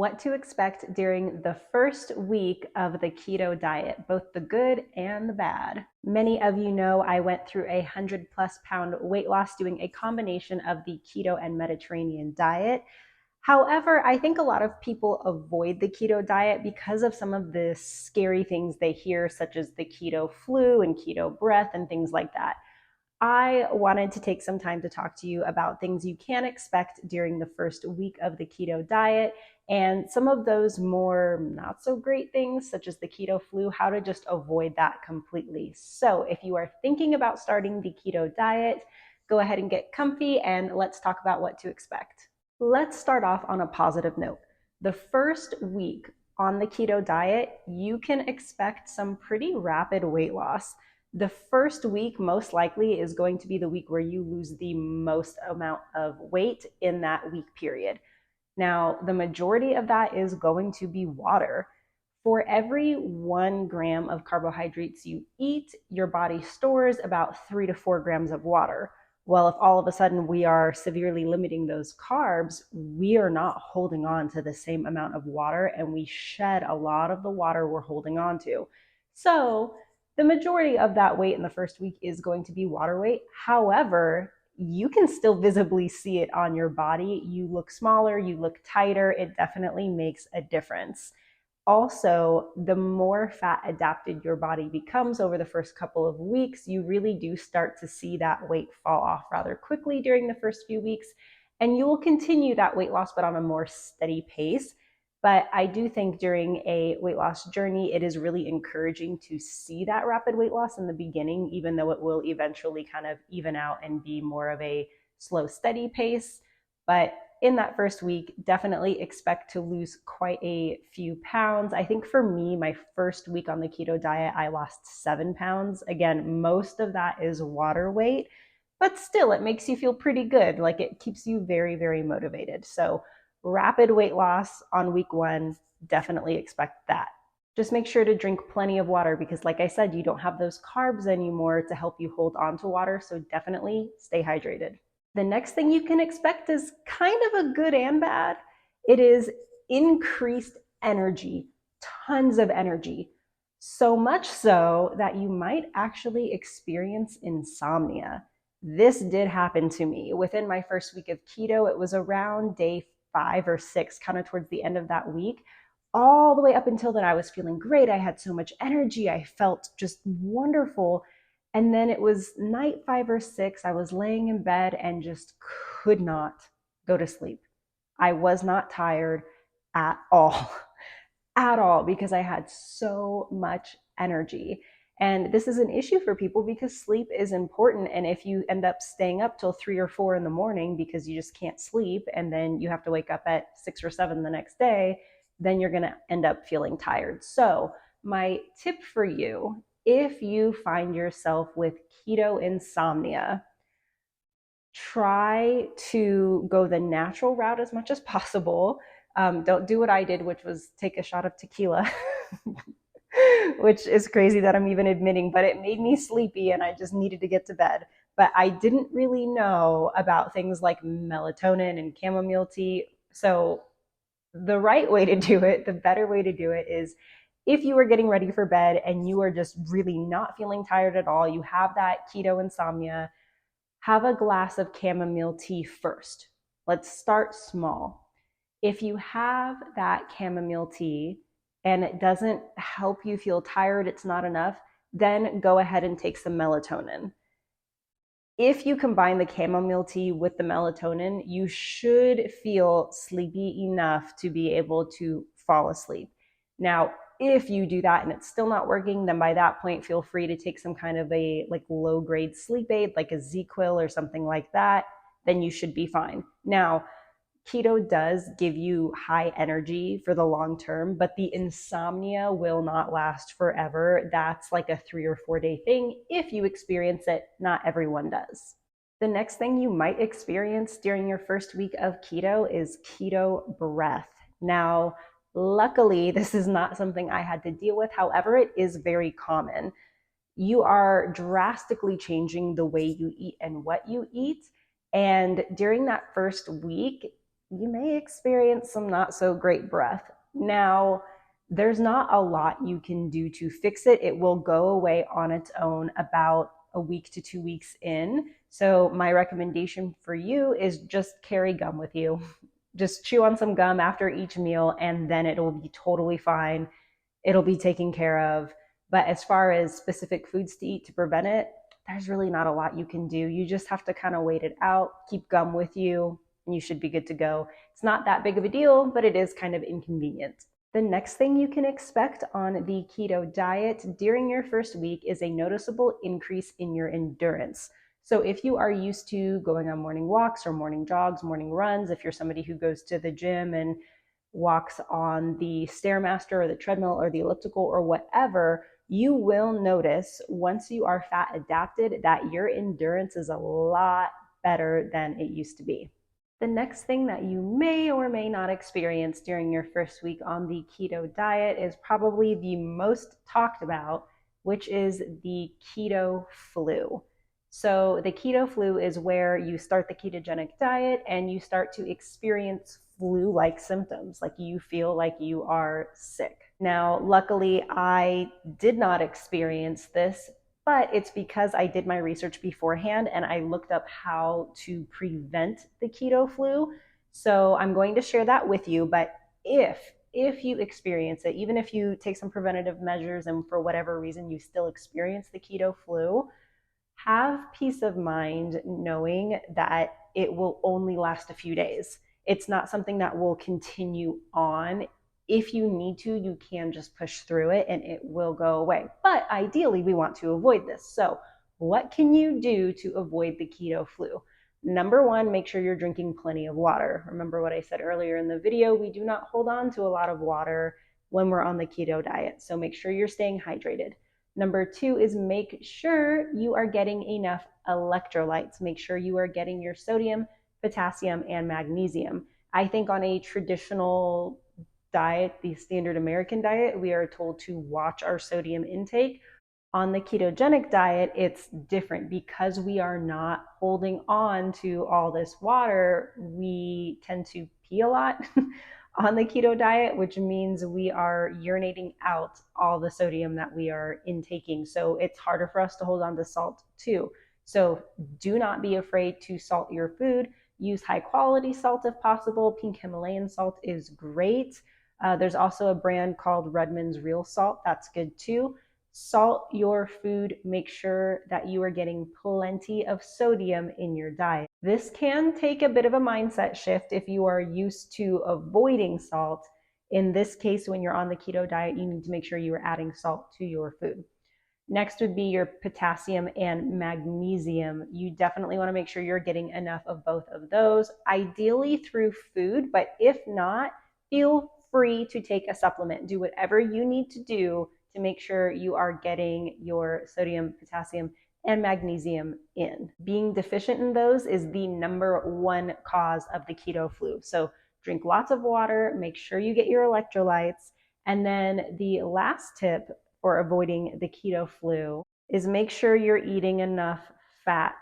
what to expect during the first week of the keto diet, both the good and the bad. Many of you know I went through a 100+ pound weight loss doing a combination of the keto and Mediterranean diet. However, I think a lot of people avoid the keto diet because of some of the scary things they hear, such as the keto flu and keto breath and things like that. I wanted to take some time to talk to you about things you can expect during the first week of the keto diet and some of those more not so great things, such as the keto flu, how to just avoid that completely. So, if you are thinking about starting the keto diet, go ahead and get comfy and let's talk about what to expect. Let's start off on a positive note. The first week on the keto diet, you can expect some pretty rapid weight loss. The first week most likely is going to be the week where you lose the most amount of weight in that week period. Now, the majority of that is going to be water. For every 1 gram of carbohydrates you eat, your body stores about 3 to 4 grams of water. Well, if all of a sudden we are severely limiting those carbs, we are not holding on to the same amount of water and we shed a lot of the water we're holding on to. So the majority of that weight in the first week is going to be water weight. However, you can still visibly see it on your body. You look smaller, you look tighter. It definitely makes a difference. Also, the more fat adapted your body becomes over the first couple of weeks, you really do start to see that weight fall off rather quickly during the first few weeks. And you will continue that weight loss, but on a more steady pace. But I do think during a weight loss journey, it is really encouraging to see that rapid weight loss in the beginning, even though it will eventually kind of even out and be more of a slow, steady pace. But in that first week, definitely expect to lose quite a few pounds. I think for me, my first week on the keto diet, I lost 7 pounds. Again, most of that is water weight, but still, it makes you feel pretty good. Like it keeps you very, very motivated. So rapid weight loss on week 1, definitely expect that. Just make sure to drink plenty of water because, like I said, you don't have those carbs anymore to help you hold on to water. So definitely stay hydrated. The next thing you can expect is kind of a good and bad. It is increased energy, tons of energy. So much so that you might actually experience insomnia. This did happen to me. Within my first week of keto, it was around day 5 or 6, kind of towards the end of that week. All the way up until then, I was feeling great. I had so much energy. I felt just wonderful. And then it was night 5 or 6. I was laying in bed and just could not go to sleep. I was not tired at all, at all, because I had so much energy. And this is an issue for people because sleep is important. And if you end up staying up till 3 or 4 in the morning because you just can't sleep, and then you have to wake up at 6 or 7 the next day, then you're going to end up feeling tired. So my tip for you, if you find yourself with keto insomnia, try to go the natural route as much as possible. Don't do what I did, which was take a shot of tequila, which is crazy that I'm even admitting, but it made me sleepy and I just needed to get to bed. But I didn't really know about things like melatonin and chamomile tea. So the right way to do it, the better way to do it is if you are getting ready for bed and you are just really not feeling tired at all, you have that keto insomnia, have a glass of chamomile tea first. Let's start small. If you have that chamomile tea and it doesn't help you feel tired, it's not enough, then go ahead and take some melatonin. If you combine the chamomile tea with the melatonin, you should feel sleepy enough to be able to fall asleep. Now, if you do that and it's still not working, then by that point, feel free to take some kind of a low grade sleep aid, like a Z-Quil or something like that, then you should be fine. Now, keto does give you high energy for the long term, but the insomnia will not last forever. That's like a 3 or 4 day thing. If you experience it, not everyone does. The next thing you might experience during your first week of keto is keto breath. Now, luckily, this is not something I had to deal with. However, it is very common. You are drastically changing the way you eat and what you eat. And during that first week, you may experience some not so great breath. Now, there's not a lot you can do to fix it. It will go away on its own about a week to 2 weeks in. So, my recommendation for you is just carry gum with you. Just chew on some gum after each meal, and then it'll be totally fine. It'll be taken care of. But as far as specific foods to eat to prevent it, there's really not a lot you can do. You just have to kind of wait it out, keep gum with you, and you should be good to go. It's not that big of a deal, but it is kind of inconvenient. The next thing you can expect on the keto diet during your first week is a noticeable increase in your endurance. So if you are used to going on morning walks or morning jogs, morning runs, if you're somebody who goes to the gym and walks on the Stairmaster or the treadmill or the elliptical or whatever, you will notice once you are fat adapted that your endurance is a lot better than it used to be. The next thing that you may or may not experience during your first week on the keto diet is probably the most talked about, which is the keto flu. So, the keto flu is where you start the ketogenic diet and you start to experience flu like symptoms, like you feel like you are sick. Now, luckily, I did not experience this, but it's because I did my research beforehand and I looked up how to prevent the keto flu. So I'm going to share that with you. But if you experience it, even if you take some preventative measures and for whatever reason you still experience the keto flu, have peace of mind knowing that it will only last a few days. It's not something that will continue on. If you need to, you can just push through it and it will go away. But ideally, we want to avoid this. So, what can you do to avoid the keto flu? Number one, make sure you're drinking plenty of water. Remember what I said earlier in the video, we do not hold on to a lot of water when we're on the keto diet. So, make sure you're staying hydrated. Number two is make sure you are getting enough electrolytes. Make sure you are getting your sodium, potassium, and magnesium. I think on a traditional diet, the standard American diet, we are told to watch our sodium intake. On the ketogenic diet, it's different because we are not holding on to all this water. We tend to pee a lot on the keto diet, which means we are urinating out all the sodium that we are intaking. So it's harder for us to hold on to salt too. So do not be afraid to salt your food. Use high quality salt if possible. Pink Himalayan salt is great. There's also a brand called Redmond's Real Salt. That's good too. Salt your food. Make sure that you are getting plenty of sodium in your diet. This can take a bit of a mindset shift if you are used to avoiding salt. In this case, when you're on the keto diet, you need to make sure you are adding salt to your food. Next would be your potassium and magnesium. You definitely want to make sure you're getting enough of both of those, ideally through food, but if not, feel free to take a supplement. Do whatever you need to do to make sure you are getting your sodium, potassium, and magnesium in. Being deficient in those is the number one cause of the keto flu. So drink lots of water, make sure you get your electrolytes, and then the last tip for avoiding the keto flu is make sure you're eating enough fat.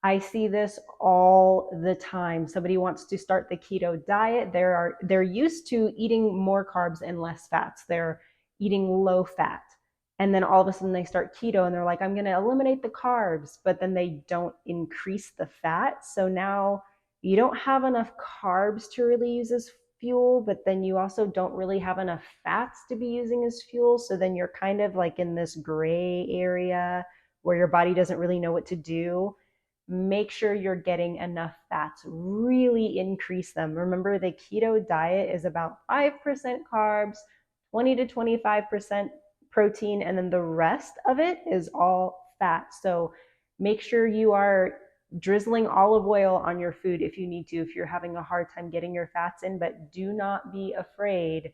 I see this all the time. Somebody wants to start the keto diet. They're used to eating more carbs and less fats. They're eating low fat. And then all of a sudden they start keto and they're like, I'm going to eliminate the carbs, but then they don't increase the fat. So now you don't have enough carbs to really use as fuel, but then you also don't really have enough fats to be using as fuel. So then you're kind of like in this gray area where your body doesn't really know what to do. Make sure you're getting enough fats, really increase them. Remember, the keto diet is about 5% carbs, 20 to 25% protein, and then the rest of it is all fat. So make sure you are drizzling olive oil on your food if you need to, if you're having a hard time getting your fats in, but do not be afraid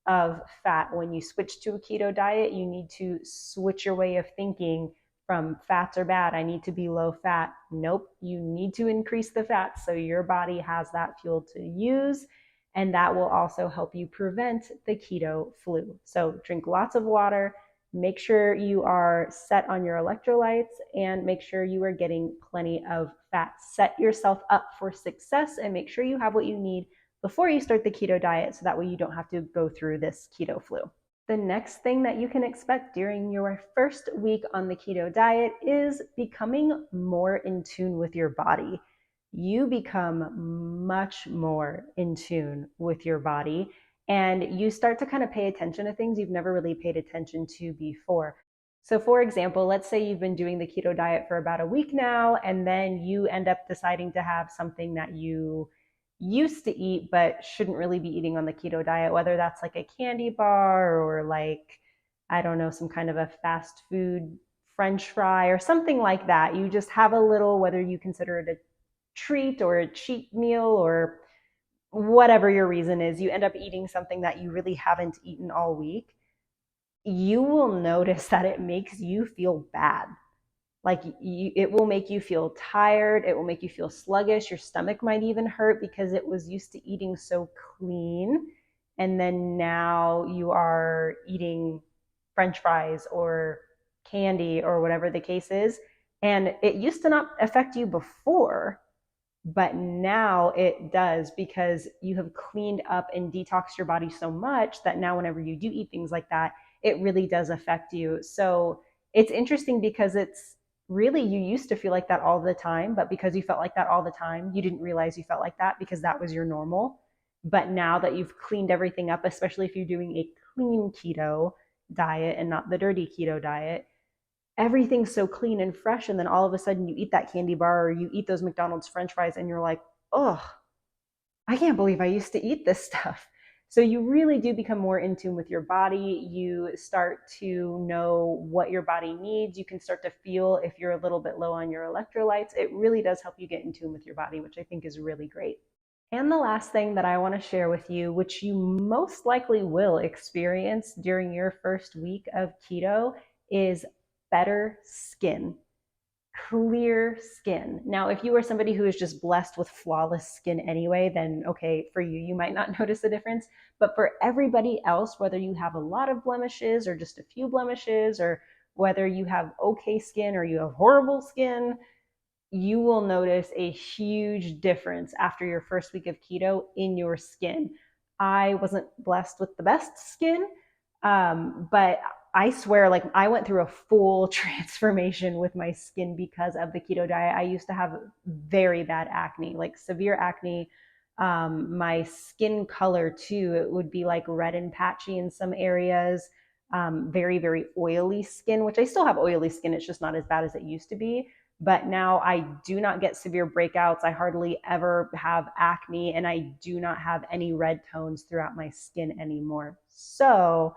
of fat. When you switch to a keto diet, you need to switch your way of thinking from fats are bad, I need to be low fat. Nope, you need to increase the fats so your body has that fuel to use, and that will also help you prevent the keto flu. So drink lots of water, make sure you are set on your electrolytes, and make sure you are getting plenty of fat. Set yourself up for success and make sure you have what you need before you start the keto diet, so that way you don't have to go through this keto flu. The next thing that you can expect during your first week on the keto diet is becoming more in tune with your body. You become much more in tune with your body, and you start to kind of pay attention to things you've never really paid attention to before. So, for example, let's say you've been doing the keto diet for about a week now, and then you end up deciding to have something that you used to eat but shouldn't really be eating on the keto diet, whether that's like a candy bar or like, I don't know, some kind of a fast food French fry or something like that. You just have a little, whether you consider it a treat or a cheat meal or whatever your reason is, you end up eating something that you really haven't eaten all week. You will notice that it makes you feel bad. Like it will make you feel tired. It will make you feel sluggish. Your stomach might even hurt because it was used to eating so clean. And then now you are eating French fries or candy or whatever the case is. And it used to not affect you before, but now it does because you have cleaned up and detoxed your body so much that now whenever you do eat things like that, it really does affect you. So it's interesting because it's really, you used to feel like that all the time, but because you felt like that all the time, you didn't realize you felt like that because that was your normal. But now that you've cleaned everything up, especially if you're doing a clean keto diet and not the dirty keto diet, everything's so clean and fresh, and then all of a sudden you eat that candy bar or you eat those McDonald's French fries and you're like, oh, I can't believe I used to eat this stuff. So you really do become more in tune with your body. You start to know what your body needs. You can start to feel if you're a little bit low on your electrolytes. It really does help you get in tune with your body, which I think is really great. And the last thing that I want to share with you, which you most likely will experience during your first week of keto, is better skin, clear skin. Now, if you are somebody who is just blessed with flawless skin anyway, then okay, for you, you might not notice the difference. But for everybody else, whether you have a lot of blemishes or just a few blemishes, or whether you have okay skin or you have horrible skin, you will notice a huge difference after your first week of keto in your skin. I wasn't blessed with the best skin, but I swear, like, I went through a full transformation with my skin because of the keto diet. I used to have very bad acne, like severe acne. My skin color too, it would be like red and patchy in some areas. Very, very oily skin, which I still have oily skin. It's just not as bad as it used to be. But now I do not get severe breakouts. I hardly ever have acne, and I do not have any red tones throughout my skin anymore. So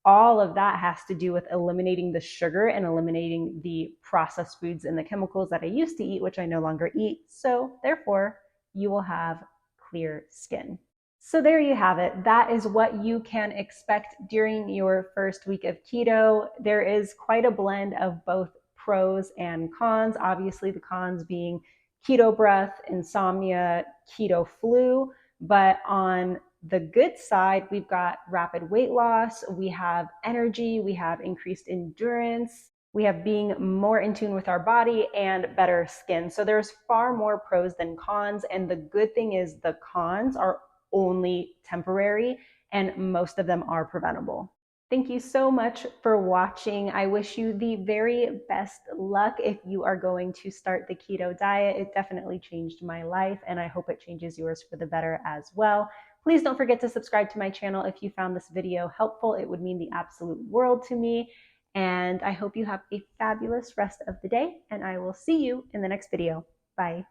all of that has to do with eliminating the sugar and eliminating the processed foods and the chemicals that I used to eat, which I no longer eat. So therefore, you will have clear skin. So there you have it. That is what you can expect during your first week of keto. There is quite a blend of both pros and cons. Obviously, the cons being keto breath, insomnia, keto flu. But on the good side, we've got rapid weight loss, we have energy, we have increased endurance, we have being more in tune with our body, and better skin. So there's far more pros than cons. And the good thing is the cons are only temporary, and most of them are preventable. Thank you so much for watching. I wish you the very best luck if you are going to start the keto diet. It definitely changed my life, and I hope it changes yours for the better as well. Please don't forget to subscribe to my channel if you found this video helpful. It would mean the absolute world to me. And I hope you have a fabulous rest of the day, and I will see you in the next video. Bye.